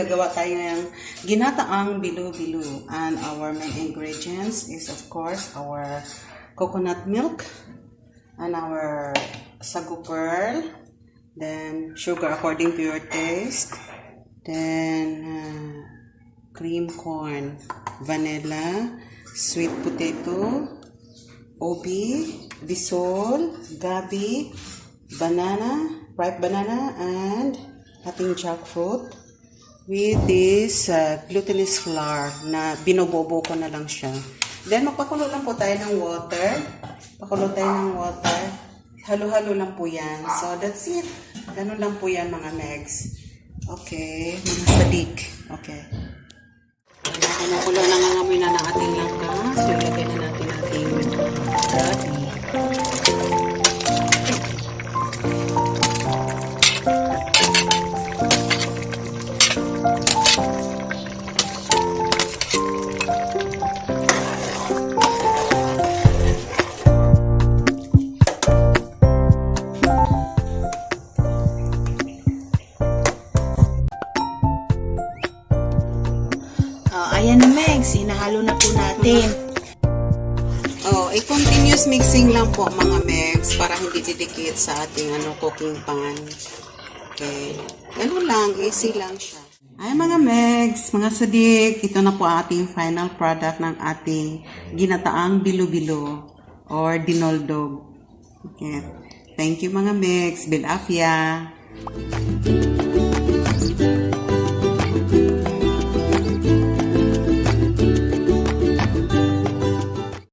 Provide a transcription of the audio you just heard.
gagawa tayo ng ginataang bilo-bilo. And our main ingredients is of course our coconut milk and our sago pearl, then sugar according to your taste, then cream corn, vanilla, sweet potato, obi, bisol, gabi, banana, ripe banana, and ating jackfruit with this glutinous flour na binobobo ko na lang siya. Then magpakulo lang po tayo ng water. Pakulo tayo ng water. Halo-halo lang po yan. So that's it. Ganun lang po yan mga Megz. Okay, mga sadik. Okay. Kumukulo na nga ngamoy na ng ating langka. So ilagay na natin ating gabi. Ayan na Megz, hinahalo na po natin. I-continuous mixing lang po mga Megz para hindi didikit sa ating cooking pan. Okay. Ganun lang, easy lang siya. Ay mga Megz, mga sadik, ito na po ating final product ng ating ginataang bilo-bilo or dinoldog. Okay. Thank you mga Megz. Bil Afia.